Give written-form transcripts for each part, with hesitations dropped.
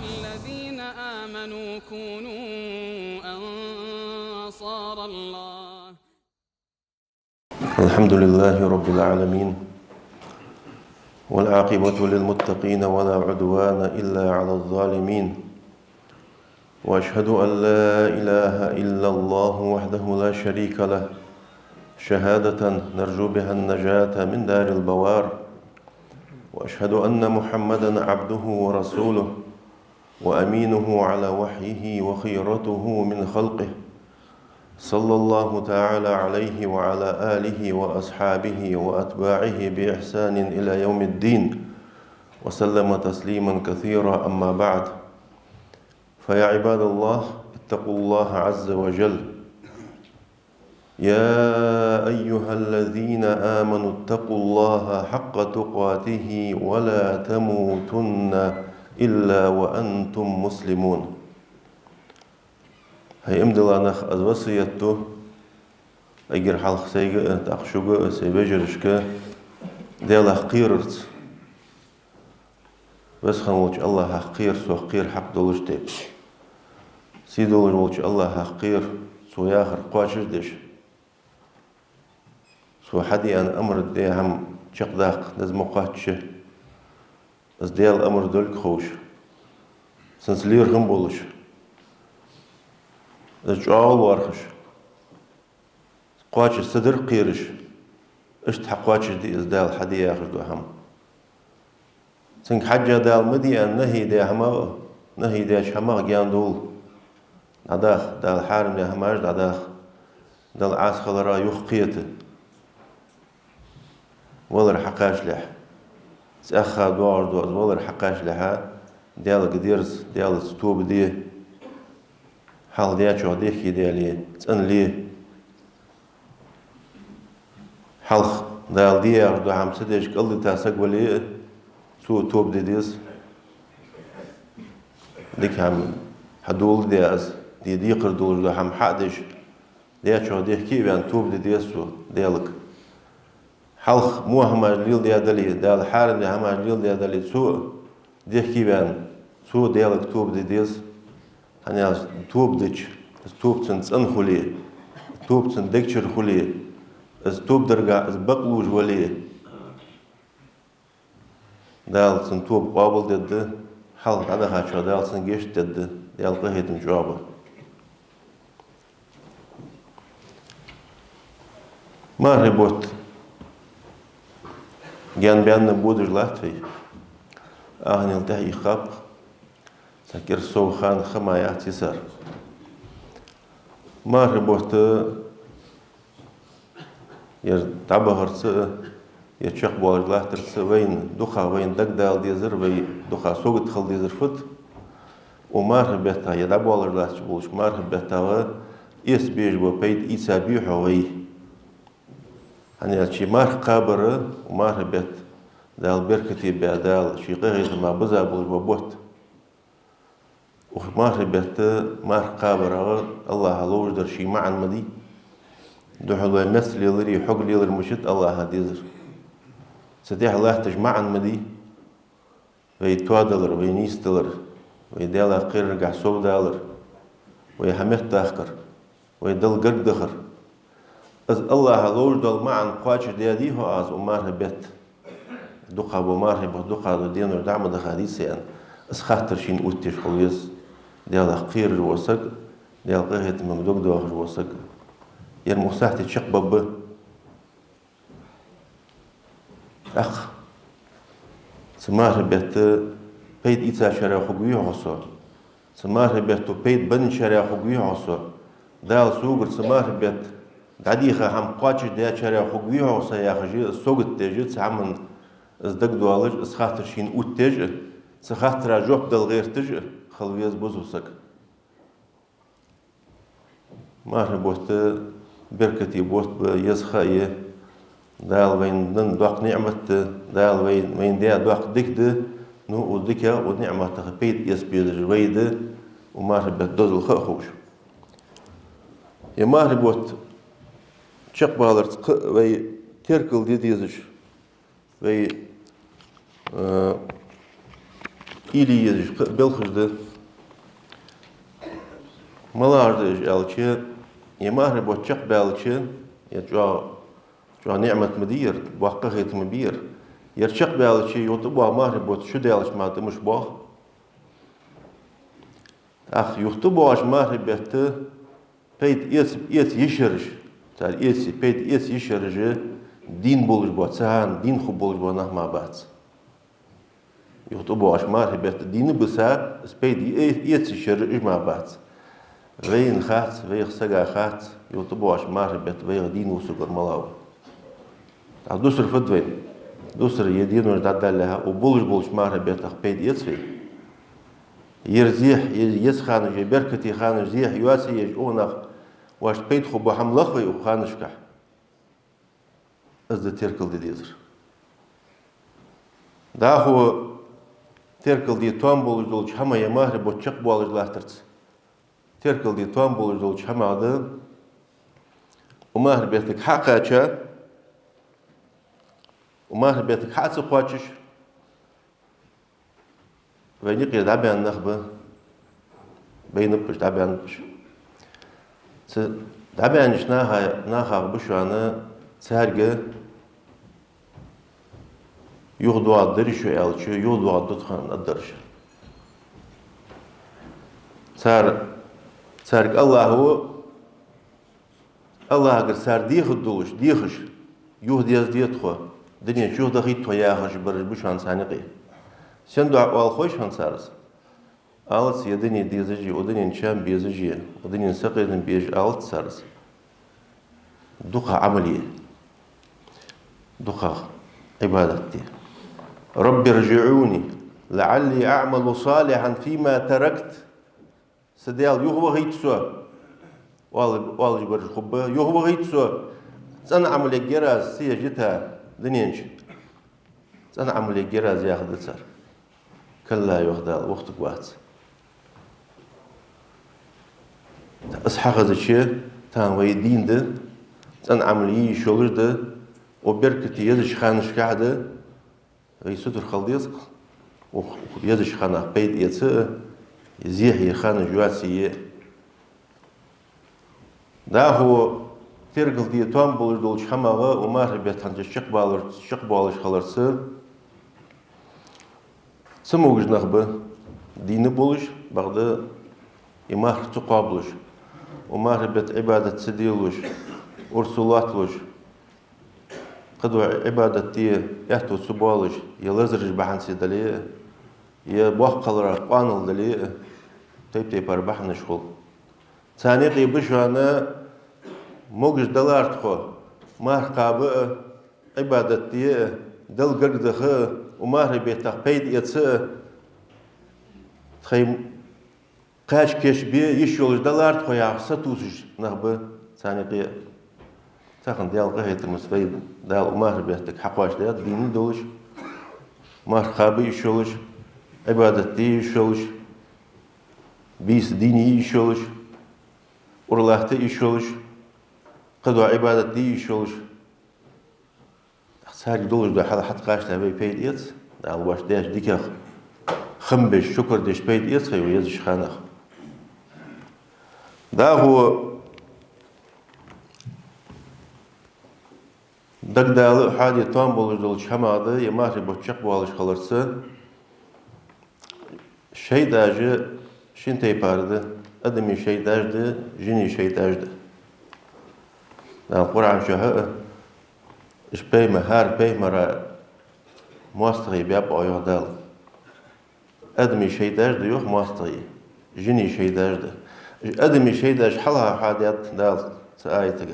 الذين آمنوا كونوا أنصار الله. الحمد لله رب العالمين، والعاقبة للمتقين ولا عدوان إلا على الظالمين، وأشهد أن لا إله إلا الله وحده لا شريك له شهادة نرجو بها النجاة من دار البوار، وأشهد أن محمدًا عبده ورسوله وأمينه على وحيه وخيرته من خلقه، صلى الله تعالى عليه وعلى آله وأصحابه وأتباعه بإحسان إلى يوم الدين، وسلم تسليما كثيرا. أما بعد، فيا عباد الله، اتقوا الله عز وجل. يا أيها الذين آمنوا اتقوا الله حق تقاته ولا تموتن إلا وأنتم مسلمون. هاي امدلانخ از وصيتو اگر حلق سيغة تأخشوغة سيبجرشكة ديلا قيرت بس خنولش الله حقير سو حقير حق دولش تيب سي دولش الله حقير سو ياخر قواشش ديش سو حدي أن أمر دي هم چقداق نزمو قاتشه از ديال أمر دولك خوش سنسلير هم بولش جعال وارخش قواتش صدر قيرش اشتح قواتش دي ازدال حدي ياخش دو هم سنك حجة دال مدي أن نهي دي هما نهي ديش هما جيان دول نداخ دال حارم دي هماش نداخ دال عاسخل را يخقيت ولر حقاش لح سأخا دوار دوز ولر حقاش لها ديال قديرز ديال ستوب دي حال دياتشو ديكي ديالي تسأن لي حلخ دال ديار دو عم سديش قلدي تاسق ولي سو توب دي ديز ديك هم حدول دياز دي ديقر دول دو هم حقدش دياتشو ديكي بيان توب دي ديسو ديالك حلخ مو هما جليل ديادلي دال حارم دي هما جليل ديادلي سو ديكي بيان سو ديالك توب دي ديز هنيا توب ديش توب تنسن خلي توب تندكشر خلي توب درجة بقلوج ولي دال سن توب قابل دد حلق أنا خاشوا دال سن جيش دد دال قهيد مجابة ما ربوت جان بيان بودر لاتفي أهني التهي خاب سكر سوخان خما يعتسر ما ربوت يرتبهرس يتشق بوالله ترس وين دخا وين دق دال ديزر وين دخا سوق تخل ديزر فت وما ربطها يدب والله تبولش ما ربطها إس بيج وبيت إيسا بيحو وي يعني شي ما قابر وما ربط دال بركتي بعدال شي قهيز ما بزا بولش وبوت وما ربط ما قابر الله هلوش در شي معن مدي دوحلو مثل يلري حق ليلر مشت الله هديزر ستيح الله تجمعن مدي ويتوادلر وينيستلر ويدالا قير رجع سو دالر ويحمد تاخر ويدل قرد دخر از الله هلوش دل معن قاش ديادي هو از وماره بيت دقا وماره بدقا دو دينر دعم دخاديسيان از خاطر شين اوتش خليس ديالا قير وسق ديال قهت من دوق دوخ وسق ير مساحتي تشق بب أخ سماه بيت بيت إيتا شرع خقوي عصا سماه بيت بيت بن شرع خقوي عصا دال سوقر سماه بيت قديخة هم قاتش دا شرع خقوي عصا يا خجي سوقت تجد سعمن ازدق دوالج اسخاطر شين اوت تج سخاطر جوب دل غير تج خلويز بوزوسك ما ربوت بركتي بوت بيزخاية دال وين دن دوق نعمة دال وين ديا دوق دكد نو ودكا ونعمة تخبيت يسبيد الويد وما ربت دوز الخوش يا ما ربوت شق بالرت وي تركل دي ديزش وي إلي يزج بالخجد ملاردج ألشي يمهر بوتشق بالشي يجوا نعمة مدير وقخت مبير يرشق بالشي يطبع مهر بوت شو دالش ما تمش باه أخ يخطبوا أش مهر بيت بيت إيت يشرج تال بيت إيت يشرج دين بولج بوت سهان دين خو بولج بوت ما بات يخطبوا أش مهر بيت دين بسا بيت إيت يشرج ما بات وين خات وين سجا خات يخطبوا أش مهر بيت وين دين وسكر ملاو دوسر فدوين دوسر يدين وجداد لها وبولج مهر بيت بيت إيت في يرزيح يسخان يبركتي خان زيح يواسي يجونخ واش بيدخو بحم لخوي وخانشكح ازد تركل دي ديزر دا هو تركل دي توان بولج دولج هما يمهر بوتشق بولج لاحترت تركل دي توان بولج دولج هما عدا ومهر بيتك حقاچا ومهر بيتك حاس خواتش وينيقي دابان نخبه بينبش دابان بش دابانش ناها بشوانا سهرجة يغدو الدرش ويالش يغدو الدخان الدرش سارك الله هو الله أجر سار ديخش يهدي يزديتخو دنيا شو دخيت وياخش برج بشوان سانقي سندو والخوش هنسارس آلت يدني ديزجي ودني نشام بيزجي ودني نسقيدن بيج آلت سارس دقة عملية دقة عبادتي رب ارجعوني لعلي أعمل صالحا فيما تركت سديال يهو غيت سو والله برج خبه يهو غيت سو سنة عملية جراز سيجتها دنينش سنة عملية جراز ياخذ سر كلا ياخذ وقتك وقت أصحاب هذا الشيء تان ويدين ده تان عملية شغل ده وبركة يدش خانش قاعدة ويسدر خليص ويدش خانه بيت يتسع يزيح يخان جواسية ده هو ترقل دي توان بولش دولش حماغة ومار بيتانج شق بالش خلرسه سموج نخبه دين بولش بعد يمار تقابلش ومار بيت عبادة سديلوش ورسولاتلوش قدو عبادة دي يحتو سبالش يلزرج بحن سيداليه يبوح قلر قانل داليه تيب أربحن شغل ثاني قيبش وانا موجش دلار تخو مار قابئ عبادة دي دل قردخ ومار بيتاق بيد يتسع تخيم قاش كيش بي يشولش دلار تخو يعصى توسش نخبه ثاني قيب تاخن ديال قهيت المسفيد دال ومار بيتك حقواش ديال ديني دولش مار قابئ يشولش عبادة دي يشولش بيس ديني يشولش ورلاحتي يشولش قدوا عبادة دي يشولش ساري دولش دا حدا حد قاش تابي بيد إيت دا الواش داش ديكا خمبش شكر ديش بيد إيت خيو يزش خانخ دا هو دك دالو حادي طان بولش دولش حماده يماهي بوچق بولش خلرسه شي داجي شين تيبارده أدمي شي داجده جيني شي داجده القرآن شهاء إش بي مهار بي مرا مواستغي بياب أيوه دال أدمي شي داجده يوخ مواستغي جيني شي داجده أدمي شي داج حلها حاديات دال سآيتك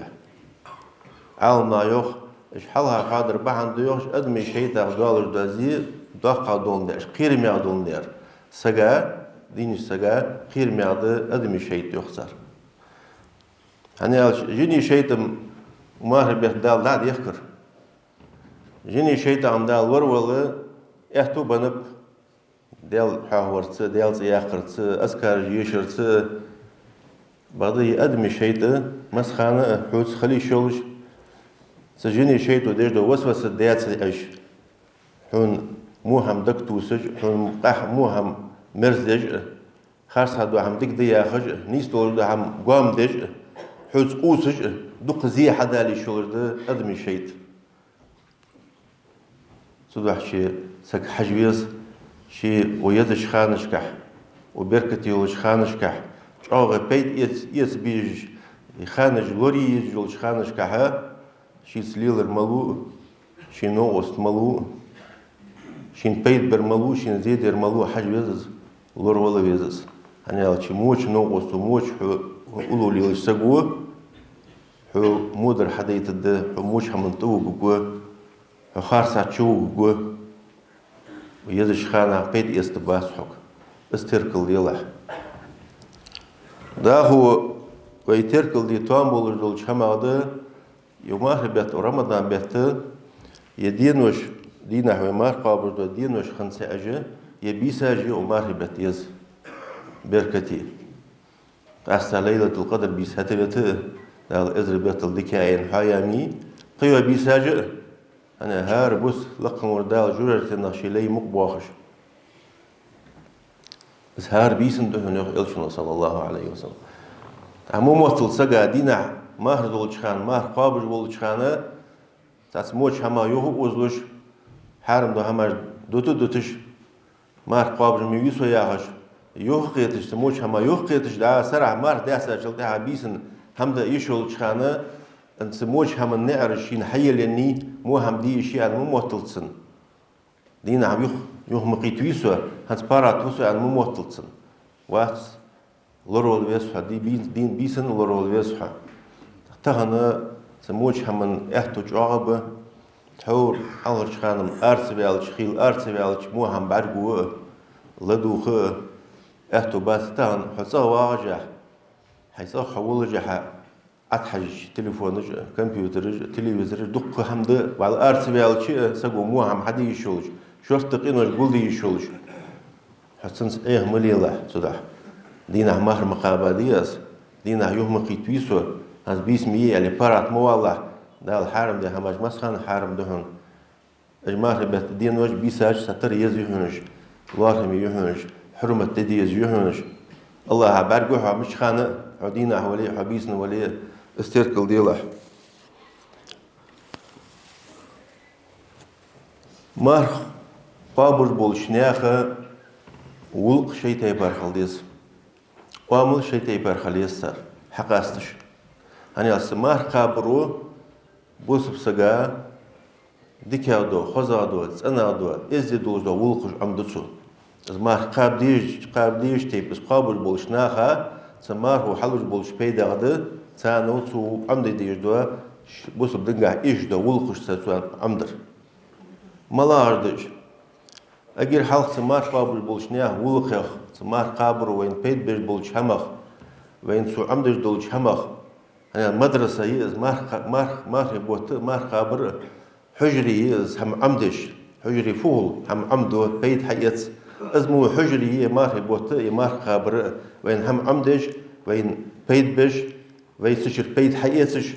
عالمنا يوخ إش حلها حادر بحن ديوخ أدمي شي داج دالش دازي داقا دون داش قيرمي عدون دير سجا دينش سجا قيرمي عد أدمي شي يخسر يعني جيني شيطان ماهر بيخدال داد يخكر جيني شيطان دال ورولة يحتو بنب ديال حاورت ديال زياقرت أسكار يشرت بعضي أدمي شيطان مسخانة حوت خلي شولش سجيني شيطان ديجدو وسوسة ديات سيعيش حون مو هم دك توسج قح مو هم مرزج خاص هادو هم دك دياخج نيس دول هم قام دج حوز قوسج دق زي حدا لي شغل أدمي شيت صدق شيء سك حجويز شيء ويدش خانش كح وبركتي وش خانش كح شغل بيت يس بيج خانش لوري يجول خانش كح شيء سليل الملو شيء نوست ملو شين بيت برملو شين زيد يرملو حجويز لور ولا ويزز أنا على شيء موش نوست وموش قولوا لي سجوا حو مودر حدا يتد حو موش همنتو جوا حو خارسات شو جوا ويدش خانة بيت يستباس حق استركل يلا ده هو ويتركل دي توام بولر شما هذا يومه بيت رمضان بيت يدينوش دينا هو مار قابر دو دينوش خمسة أجا يبيساجي ومار بيت يز بركتي أصلا ليلة القدر بيسات بيت دال إزر بيت الدكاين حيامي قيوا بيساجي أنا هار بس لقم وردال جورة الناشي لي مقباخش بس هار بيسن دهن يلشنا صلى الله عليه وسلم عمو موصل سجا دينا مهر دولشخان مهر قابل دولشخانه تسموش هما يوه وزلش حرم ده هما دوتش مهر قابل ميوسو ياهش يوه قيتش تسموش هما يوه قيتش ده سرع مهر ده سجل ده بيسن هم ده يشولشخانه أن سموش هم النعرشين حي لني مو هم دي شيء مو موتلسن دينا عم يخ مقيتويسو هنس باراتوسو عن مو موتلسن واس لورول ويسحا دي دين بيسن لورول ويسحا تهنا سموش هم احتوج عقبه تحور على خانم ارسبيالش خيل ارسبيالش مو هم برغو لدوخ احتو بس تهن حصا واجه حيصا حول جح أتحج تليفونج كمبيوترج تلفزيون دق همده وعلى أرسل بالشيء سقوا مو هم حد يشولج شرط قينوش قولي يشولج حسنس إيه مليلا صدق دينا مهر مقابلياس دينا يوم قيتويسو هز بيسمي على بارات موالله ده الحرم ده همج مسخن حرم دهن إجماع بيت دين وج بيساج ستر يزيهنش الله يهنش حرمة تدي يزيهنش الله برجوها مش خانة عدينا حوالي حبيسنا وليه استركل ديله مار قابر بولشناخه ولق شيء تيبر خلديس وامل شيء تيبر خليس سر حقاستش هني أسمار قابرو بوسب سجا دكادو خزادو أنادو إزدو دو ولقش عمدتو أسمار قاب ديش تيبس قابر بولشناخه سمار هو حلوج بولش بيدا غدا تانو تو عمد ديش دوا بوسب دنگا إيش دو ولقش ساتوان عمدر ملاردش أجر حلق سمار قابل بولشناه ولقخ سمار قابر وين بيد بيش بولش همخ وين سو عمدش دولش همخ أنا مدرسة يز مار بوت مار قابر حجري يز هم عمدش حجري فول هم عمدو بيد حيات أزمو حجري مار بوت مار قابر وين هم عمدش وين بيد بيش وين سشر بيد حياتش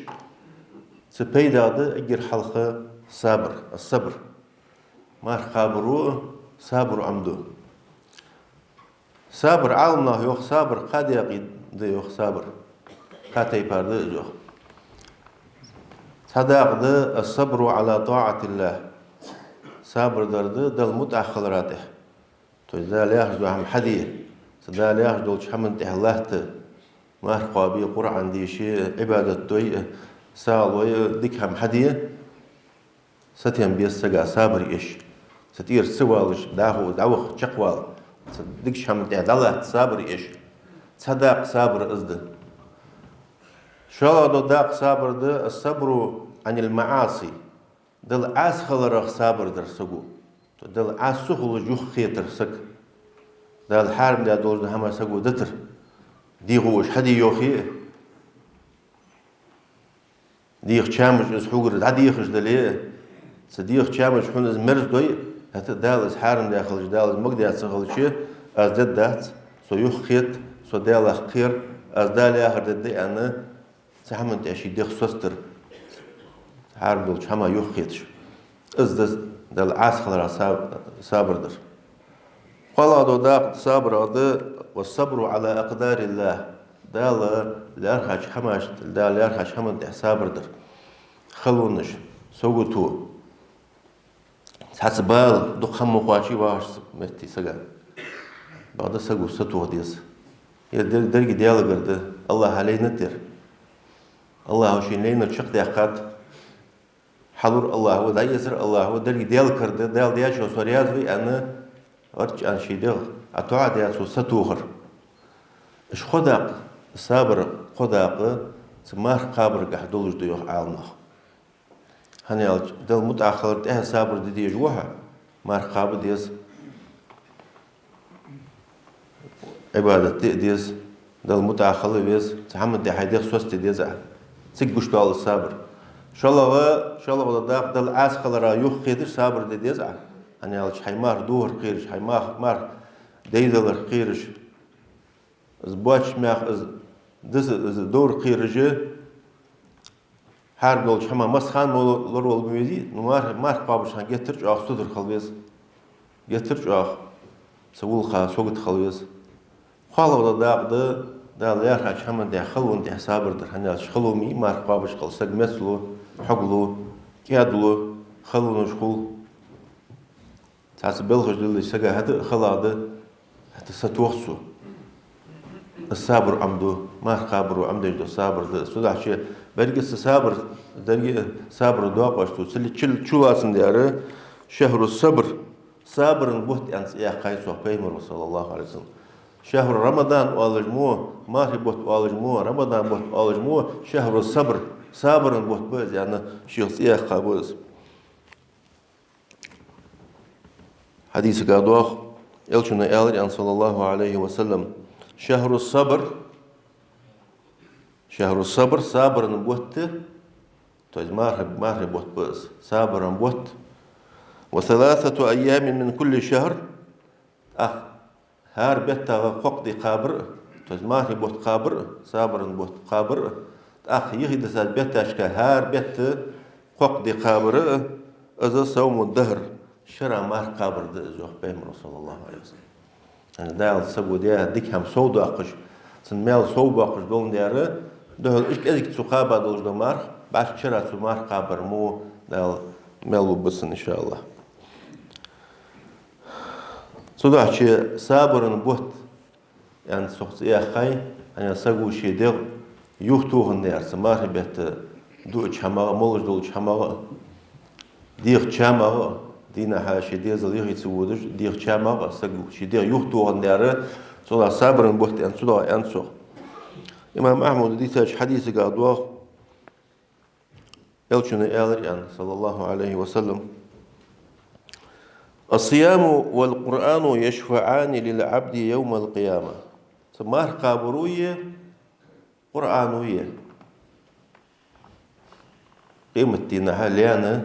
سبيد هذا أجر حلقة صبر الصبر مار قابرو صبر عمدو صبر عالمنا يوخ صبر قد يقيد يوخ صبر قاتي بارد يوخ صدق ده الصبر على طاعة الله صبر درد دل متأخراته تجدا لياخذ عم حدي تجدا لياخذ دول شحمن تهلهت مار قابي قرآن دي شيء عبادة دوي سالوي ديك هم حدي ستيم بيسجا صبر إيش ستير سوالش داهو داوخ شقوال ديك شام تعدله صبر إيش صدق صبر أزد شو هذا داق صبر ده الصبر عن المعاصي دل عاس خلرخ صبر درسقو دل عاس سخل جوخ خيتر سك دل حرم ده دول هم سقو دتر دي غوش حدي يوخي ديخ شامش اسحوقر عديخش دليه صديق شامش حون از مرز دوي هت دالس حرم داخل دالس مقدر تسخل شيء از دات سو يوخ خيت سو دال خير از دال آخر ددي أنا سحمن تعشي ديخ سوستر حرم دول شما يوخ خيتش از دل عسخلر صابردر قال دو داق صابر أده والصبر على أقدار الله دال لأرخش حماش دال لأرخش حمن صابردر خلونش سوغتو حسبال دو خمو قاشي واش متي سجا بعد سجو ستو ديس درجة ديال قرد الله علينا تر الله وشين لينا تشق دقات حضور الله ودا يسر الله ودرجة ديال قرد ديال ديال شو سورياز في أنا أرج عن شيء ديال أتوعى ديال شو ستوخر إيش خداق صابر خداق سمار قابر قحدولش ديوخ عالمه هني دل متأخر ده صابر دي جوها مار قابر ديس عبادة ديس دل متأخر بيس تحمد دي حيديك سوست ديس سيجوش طال الصبر شاء الله ولا دل عاس خلرا يخ خير صبر دي ديس هني على حيمار دور خيرش حيمار مار ديدلر خيرش زباش ماخ دز دور خيرج هر دولش هما مسخان مولر olmuyordu. Mar qabışan getirç ağsudur qalıyız. Getirç ağ. Savulqa soğut qalıyız. Qalada dağdı, dağlar haç hemen de xalun de sabırdır. Hani xalumi mar qabış qalsa meslu, haqlu, kiyadlu, xalun şqul. Tasbel xojlu saga hadi xaladı. Hadi satuxsu. الصابر عمدو ما خابرو عمدو صابر سودا شيء برجس صابر درجة صابر دوا قشتو سل شلاسن دياره شهر الصبر صابر بوت أنس يا قيس وقيمر صلى الله عليه وسلم شهر رمضان والجموع ما هي بوت والجموع رمضان بوت والجموع شهر الصبر صابر بوت بز يعني شخص يا قابوز حديث قادوخ يلشنا يالر صلى الله عليه وسلم شهر الصبر صابر نبوت توز مار بوت بس صابر نبوت وثلاثة أيام من كل شهر هار بيتا ققد قابر توز مار بوت قابر صابر نبوت قابر يهد سال بيتا أشكا هار بيت ققد قابر أذا صوم الدهر شرع مار قابر زوح بهم رسول الله عليه وسلم يعني دال سبو ديا ديك هم سودو أقش سنميل سودو أقش دون دياره دهل إيش كذا تسقابا دولش دمار بعد شرا سمار قابر مو دال ميلو بسن إن شاء الله سودو أحكي صابرن بوت يعني سخص إيه خاي يعني سقو شيء دير يوختوهن ديار سمار بيت دوش حما مولش دولش حما دير شما دينا حاشي دير زليه يتسودش دير شما سقو شيء دير يوختوهن ديار سودا صابرن بوت يعني سودا أنسو إمام أحمد ديتاج حديث قادوه يلشون يعني صلى الله عليه وسلم الصيام والقرآن يشفعان للعبد يوم القيامة سمار قابروية قرآنوية قيمة دينها ليانا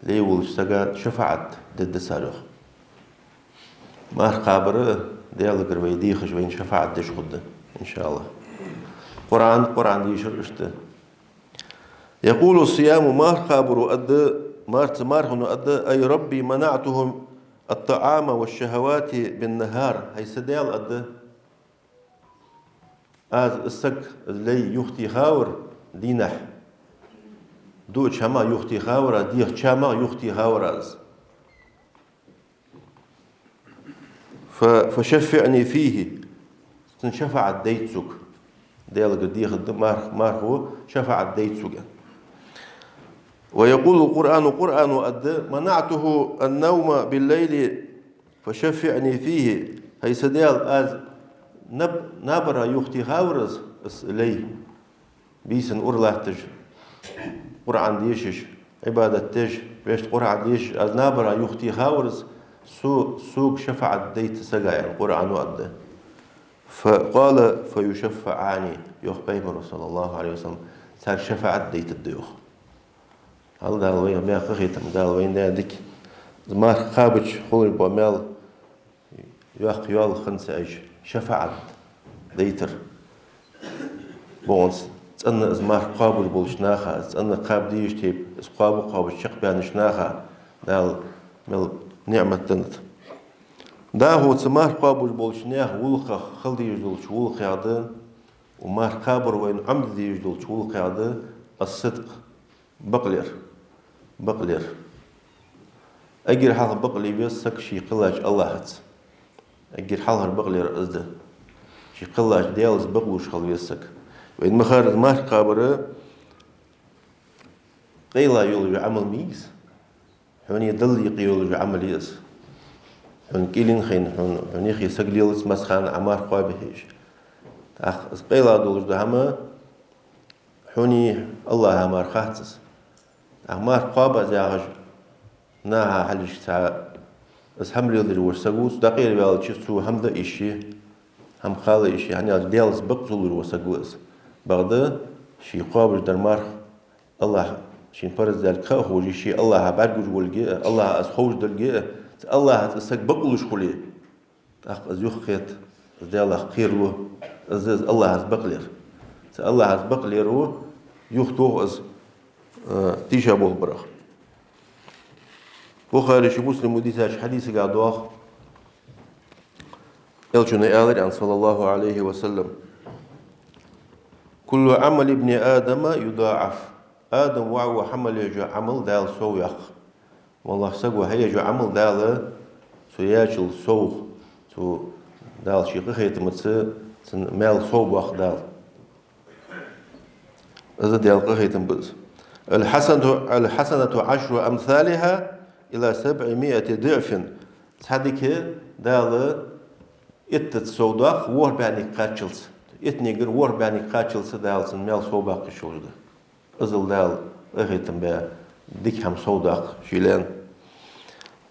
ليول سجا شفعت ضد سارخ مار قابر ديال قربي ديخش وين شفعت دش خد إن شاء الله قرآن ديشرشت يقول الصيام مار قابر أد مار هنا أد أي ربي منعتهم الطعام والشهوات بالنهار هي سديال أد از السك لي يختي خاور دينح دو شما يختي خاور ديخ شما يختي خاور از فشفعني فيه شفع الديتسك ديال قديخ مار هو شفع الديتسك ويقول القرآن أد منعته النوم بالليل فشفعني فيه هي سديال از نبرا يختي خاورز لي بيسن أورلاتج قرآن ديشش عبادة تج بيش قرآن ديش از نبرا يختي خاورز سوق شفعت ديت سجايا القرآن وأده فقال فيشفعاني يوخ بيمر صلى الله عليه وسلم صار شفعت ديت الديوخ هل ده وين ما خيتم ده وين ده ديك ما خابج خول بمال يوخ يال خنس عيش شفعت ديتر بونس أن إزمار قابل بولشناخا أن قاب ديش تيب إسقاب قابل شق بيانشناخا دال مل نعمة تنت دا هو تمار قابل بولشناه ولقة خلدي يجدل شول قاعدة ومار قابر وين عمد يجدل شول قاعدة الصدق بقلير أجر حال بقلي بيسك شي قلاج الله هت أجر حال بقلير أزده شي قلاج ديالز بقوش خل بيسك وين مخارج مار قابر قيلا يولج عمل ميز حون يدل يقيولج عمل يس حون كيلين خين حون يخي سجليلس مسخان عمار قابه هيش قيلا دولج دهما حوني الله عمار خاتس عمار قابه زاغج ناها حلش تاع بس هم ليل ورسقوس دقيق بالشيء هم ده إشي هم خالي إشي يعني ديالس بقتل ورسقوس بعد شيء قابل درمار الله شين فرز ذلك هو شيء الله بعرج والجي الله أسخوج دلجي الله هتسق بقلش خليه أز يخيط دياله خيره أز الله هتبقلر الله هتبقلر هو يختو أز تيجابه برا بخاري شي مسلم وديتاش حديث قاعد يلجن آلر عن صلى الله عليه وسلم كل عمل ابن آدم يضاعف آدم وعو حمل يجو عمل دال سويخ والله سقوا هيجو عمل دال سوياجل سوخ تو دال شي قخيت متس مال سوبخ دال إذا دال قخيت بز الحسنة عشر أمثالها إلى 700 ضعف تحديك دال إتت سوداق وور باني قاتشلس إتنيجر وور باني قاتشلس دال سن مال سوباق شورده أزل دال أخيتم بها ديك هم سوداق شيلان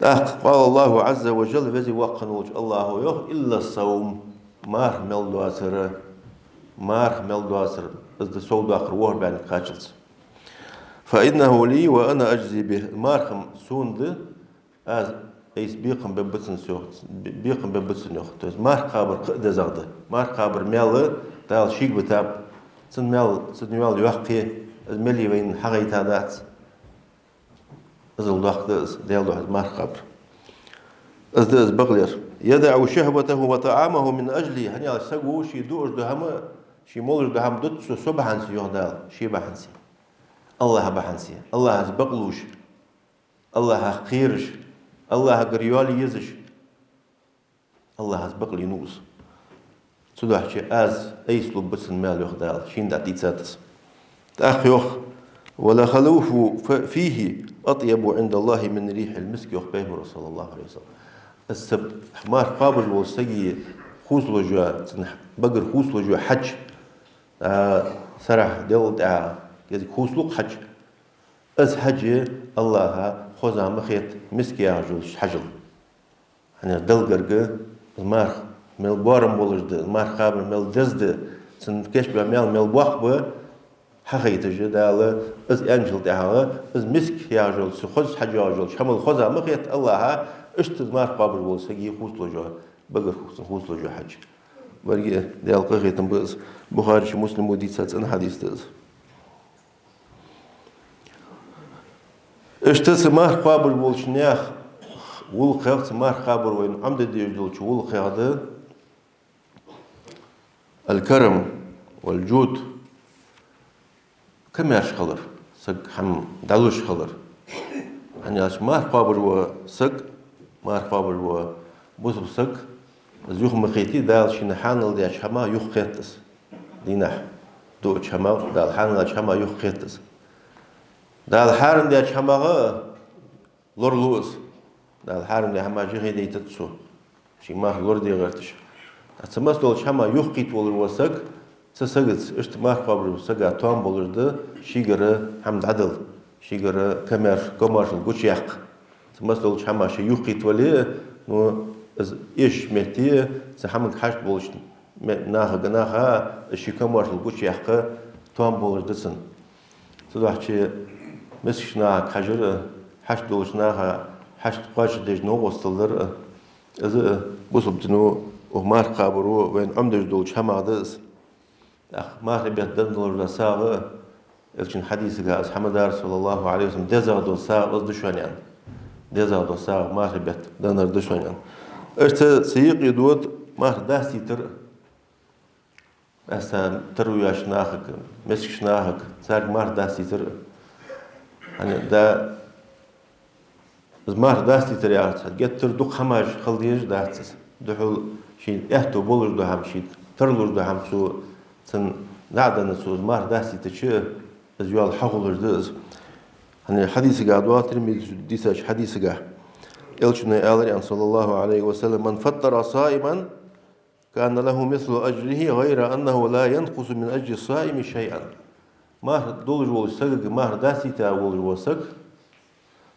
قال الله عز وجل وزي وقنوج الله يخ إلا الصوم مار مل دواسر أزد سوداق وور باني قاتشلس فإنه لي وأنا أجزي به مارخم سوند از أيس بيقم ببتسن يخ توز مار قابر قد زغد مار قابر ميل دال شيك بتاب سن ميل يوقي ملي وين حقيت هذات أزل وقت ديال واحد مار قابر أز بغلير يدع شهوته وطعامه من أجلي هني سقو شي دوش دهم شي مولج دهم دوت سبحان سي يهدال شي بحنسي الله بحنسي الله بقلوش الله قيرش الله قريالي يزش الله بقلي نوس سدوح شي از ايسلو بسن مال يخدال شين داتي تساتس تأخيوخ ولا خلوف فيه أطيب عند الله من ريح المسك يخبيه رسول الله عليه وسلم السب حمار قابل والسجي خوص لجوا بقر خوص لجوا حج سرح دول يزي خوصلوق حج از حج الله خوزا مخيط مسكي عجل حجل يعني دل قرقه المارخ مل بارم بولجد المارخ قابل مل دزد سن كيش مل بوخبه حقيقة جدالة از انجل دعوة از مسك يعجل سخوز حج عجل شمل خوزا مخيط الله اشت المارخ قابل بول سجي خوص لجوا بقر خوص لجوا حج برجع ديال قريتم بس بخاري مسلم وديت سات أنا حديث ده اشتس مار قابل بولشنيخ والقيادة مار قابل وين عمد ديجدلش والقيادة الكرم والجود كم يشخلر سق حم دلوش خلر يعني اش مار قابل وسق مار قابل وبوسب سق زيوخ مخيتي دال شين حانل دي اشحما يوخ خيتس دينح دو اشحما دال حانل اشحما يوخ خيتس دال حارن دي اشحما لور لوز دال حارن دي حما جيغي دي تتسو شي مار لور دي غرتش اتسمس دول اشحما يوخ قيت ولر وسق تسقط اشتمار قابل سقا توم بولرد شيغره حمد عدل شيغره كمارشل قوشيق تسمس دول اشحما شي يوخ قيت ولي نو از إيش مهتي سحمك حشت بولش ناها شي كمارشل قوشيق توم بولرد سن صدق شي مسكنا حجر حشت دولش ناها حشت قاش دج نو وصلر از بوسبتنو ومار قابرو وين عمدج دولش حمادس ما ربيت دندور رسالة الشين حديث قاس حمد رسول الله عليه وسلم دزغ دو ساغ أصد شوانيان ديزا دوسا مار بيت دنر دشوان اشت سيق يدود مار داسي تر أسا تروي أشناخك مسك شناخك ساق مار داسي تر يعني دا مار داسي تر يارتس جت تر دوق خماج خلديج داتس دحول شيء اهتو بولر دو هم شيء ترلور دو هم سو سن نعدنا سو مار داسي تشي أزيال حقولر دز يعني حديث قاعد واتر ديساش حديث قاعد إلشنا آلريان صلى الله عليه وسلم من فطر صائما كان له مثل أجره غير أنه لا ينقص من أجر الصائم شيئا مار دولج والسق مار داسي تاولج والسق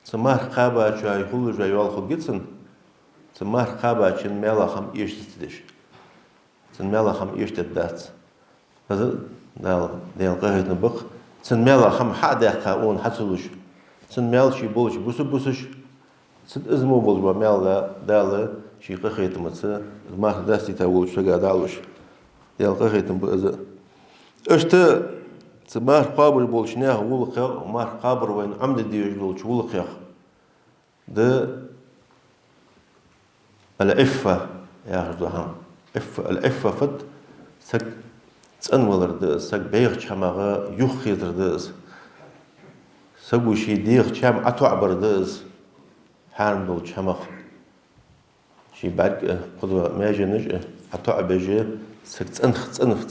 سمار قابا شاي خلج أيوال خد جتسن سمار قابا شن مالا خم يشتدش سن مالا خم يشتدات هذا دال قهيت نبق سن مالا خم حدا قاون حصلش سن مال شي بولش بوسش سد ازمو بولجوا مال دال شي قهيت متس مار داسي تاولج شقا دالوش دال قهيت بأز اشت سمار قابر بولش ناه ولق مار قابر وين عمد ديوج بولش ولق ده العفة ياخذهم العفة فد سك تنولر ده سك بيغ شماغا يخيدر دز سكو شي ديغ شام أتعبر دز حارم دول شماغ شي بعد قدوة ما جنج أتعبر سك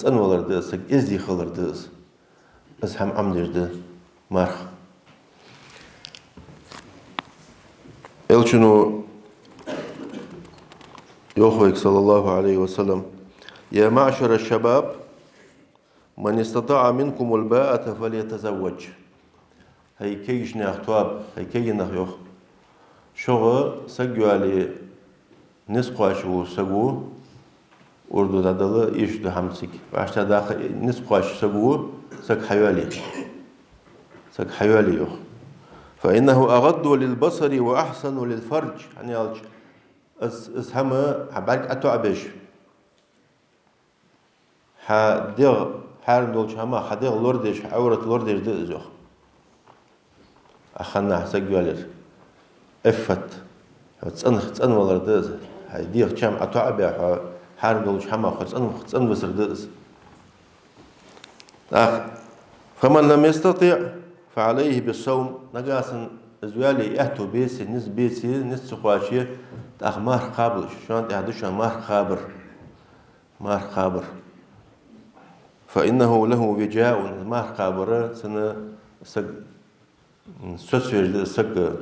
تنولر ده سك إزدي خلر دز بس هم عمدر ده مارخ إلشنو يوخوك صلى الله عليه وسلم يا معشر الشباب من استطاع منكم الباءة فليتزوج هي كيش ناختواب هي كي نخيوخ شغل سجوا على نسقاش وسجوا أردو دادلا إيش ده همسك وعشان داخل نسقاش سجوا سج حيوالي يوخ فإنه أغض للبصر وأحسن للفرج يعني ألش اسهمه حبارك أتعبش حديغ حارم دولش هما حديغ لوردش عورة لوردش دزوخ أخنا سجوالر إفت تسن ولا دز حديغ كم أتعب حارم دولش هما خصن بسر دز فمن لم يستطع فعليه بالصوم نجاسا زوالي اهتو بيسي نس بيسي نس سقاشي مار قابل شلون تحدث مار خابر فإنه له وجاء مار قابر سنة سق سوسير سق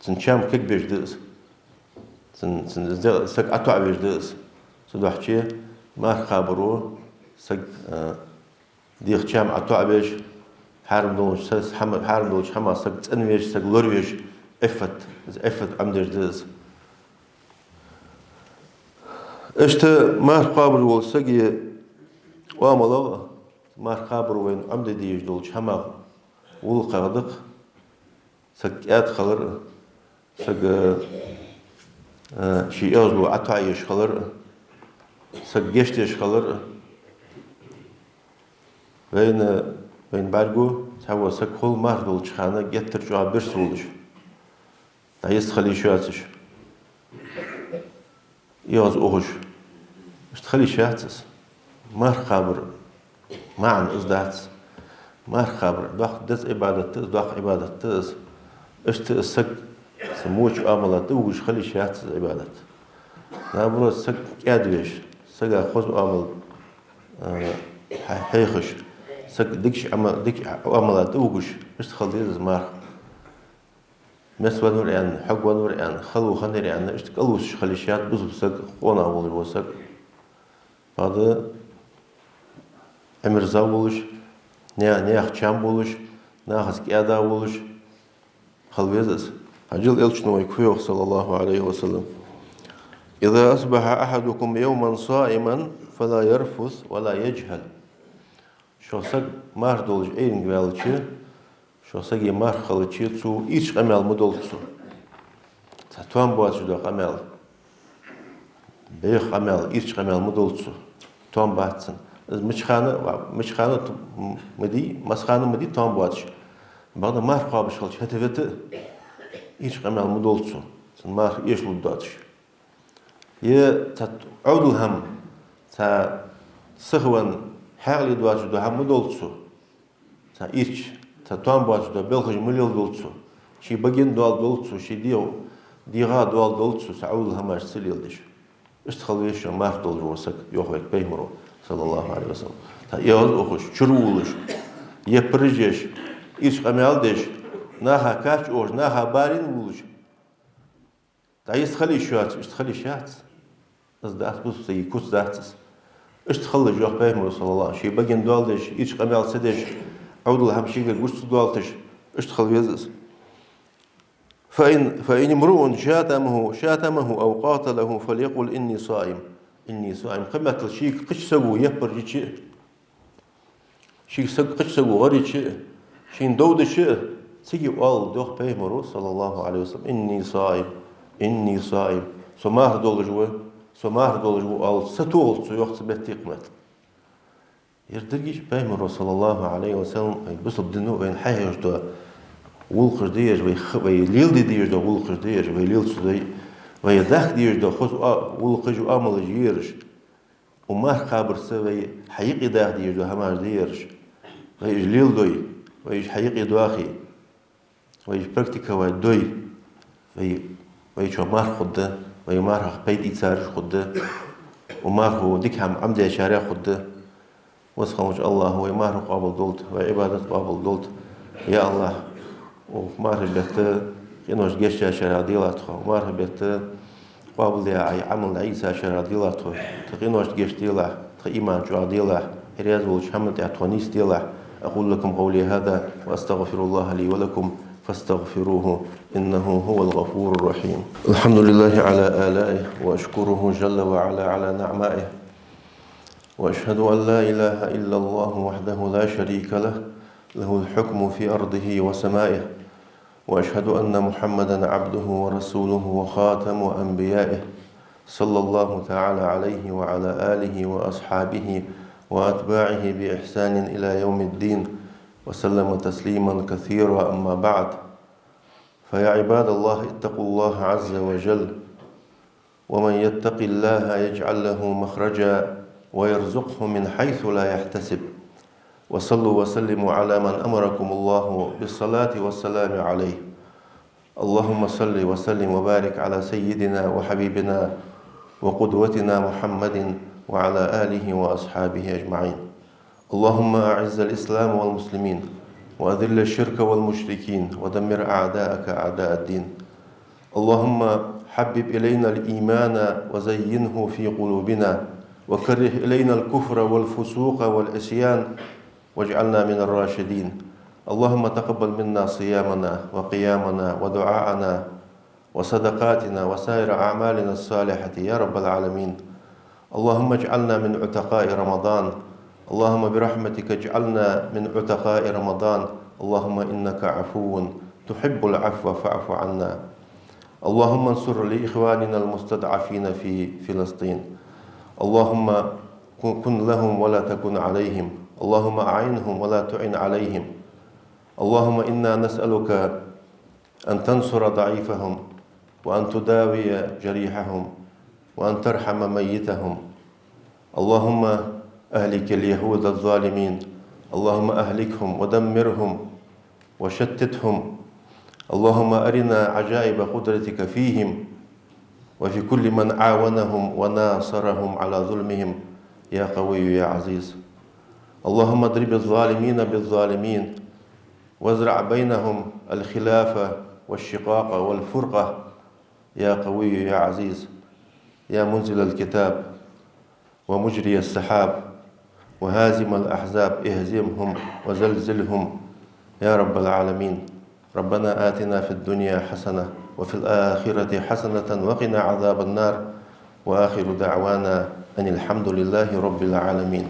سنشام كيك بيجدس سن سق أتوع بيجدس سدوحشي مار خابرو سق ديخ شام أتوع بيج حارم دولش حما سق تنويش سق لورويش إفت عمدش دز اشت مار قابر والسقي واملا مار قابر وين عمد ديش دولش حما والقادق سق خلر سق شي أزلو عطايش خلر سق جشتش خلر وين بارجو سوا سق كل مار دولش خانة جتر جواب برسولش دايست خلي شاتش ياز أوش اشتخلي شاتس مار خابر معن ازداتس مار خابر داخ دز عبادتس داخ عبادتس اشت السق سموش عملت وش خلي شاتس عبادت نابرو سق قادويش سقا خوز عمل حيخش سق ديكش عملت وش اشتخلي مار مس ونور يعني حق ونور يعني خلو خنير يعني اشتكلوش خليشات بزبسك قونا ولي بوسك هذا أمر زاولش نياخ شام بولش ناخذ كيادا بولش خلويزس أجل إلشنو يكفيه صلى الله عليه وسلم إذا أصبح أحدكم يوما صائما فلا يرفث ولا يجهل شو سق مار دولش أين قبالتشي شو سقي مار خلتشي تسو إيش عمل مدولتسو تتوان بوات شو دق عمل بيخ عمل إيش عمل مدولتسو توان باتسن مش خانة مدي مسخانة مدي توان بواتش بعد مار قابش خلتش هتفت إيش قمع المدولتسو ما إيش لوداتش عود الهم تا سخوان حاغلي دواتش دو هم مدولتسو تا إيش تا توان بواتش دو بلخج مليل دولتسو شي بجين دوال دولتسو شي ديغا دوال دولتسو تا عود الهم اش سليل ديش اشتخلويش ما فضل روسك يوخوك بيمرو صلى الله عليه وسلم تا يوز أخوش شرولش يبرجش إيش قمال ديش ناها كاتش أوش ناها بارين ولش تا يستخلي شوات اشتخلي شات ازدات بوس سي كوس داتس اشتخلي جوخ بيمرو صلى الله شي بجين دوال ديش إيش قمال سديش عود الهم شيء وش دوالتش اشتخل يزس فإن امرؤ شاتمه أو قاتله فليقل إني صائم قمة الشيء قش سووا يبر شيء قش سووا غري شيء دود سيجي قال دوخ بيمرو صلى الله عليه وسلم إني صائم سماه دول جو قال ستول سيوخ سبتي قمت يردقيش بيمرو صلى الله عليه وسلم بس الدنو بين حيش دو ولقر ديج ويليل ديج دو ولقر ديج ويليل سدي ويدخ ديج دو خذ ولقر جو عمل جيرش وما خبر سوي حقيقي داخ ديج دو هماش ديرش ويج ليل دوي ويج حقيقي دواخي ويج براكتيكا دوي ويج مار خده ويمار بيت إتسارش خده ومار هو ديك هم عمد شارع خده وسخمج الله هو يمار قابل دولت وعبادة قابل دولت يا الله ومار بيت كنوش جيش شارع ديلاته ومار بيت قابل يا عمل عيسى شارع ديلاته تقينوش جيش ديلا تقيمان جو ديلا هرياز ولش حمد يعطونيس ديلا أقول لكم قولي هذا وأستغفر الله لي ولكم فاستغفروه إنه هو الغفور الرحيم. الحمد لله على آلائه وأشكره جل وعلا على نعمائه وأشهد أن لا إله إلا الله وحده لا شريك له الحكم في أرضه وسمائه وأشهد أن محمدا عبده ورسوله وخاتم أنبيائه صلى الله تعالى عليه وعلى آله وأصحابه وأتباعه بإحسان إلى يوم الدين وسلم تسليما كثيرا. أما بعد فيا عباد الله اتقوا الله عز وجل ومن يتق الله يجعل له مخرجا ويرزقه من حيث لا يحتسب وصلوا وسلموا على من أمركم الله بالصلاة والسلام عليه. اللهم صل وسلم وبارك على سيدنا وحبيبنا وقدوتنا محمد وعلى آله وأصحابه أجمعين. اللهم أعز الإسلام والمسلمين وأذل الشرك والمشركين ودمر أعداءك أعداء الدين. اللهم حبب إلينا الإيمان وزينه في قلوبنا وكره إلينا الكفر والفسوق والعصيان واجعلنا من الراشدين. اللهم تقبل منا صيامنا وقيامنا ودعاءنا وصدقاتنا وسائر أعمالنا الصالحة يا رب العالمين. اللهم اجعلنا من عتقاء رمضان. اللهم برحمتك اجعلنا من عتقاء رمضان. اللهم إنك عفو تحب العفو فاعف عنا. اللهم انصر لإخواننا المستضعفين في فلسطين. اللهم كن لهم ولا تكن عليهم. اللهم أعينهم ولا تعن عليهم. اللهم إنا نسألك أن تنصر ضعيفهم وأن تداوي جريحهم وأن ترحم ميتهم. اللهم أهلك اليهود الظالمين. اللهم أهلكهم ودمرهم وشتتهم. اللهم أرنا عجائب قدرتك فيهم وفي كل من عاونهم وناصرهم على ظلمهم يا قوي يا عزيز. اللهم اضرب الظالمين بالظالمين وازرع بينهم الخلاف والشقاق والفرقة يا قوي يا عزيز. يا منزل الكتاب ومجري السحاب وهازم الأحزاب اهزمهم وزلزلهم يا رب العالمين. ربنا آتنا في الدنيا حسنة وفي الآخرة حسنة وقنا عذاب النار وآخر دعوانا أن الحمد لله رب العالمين.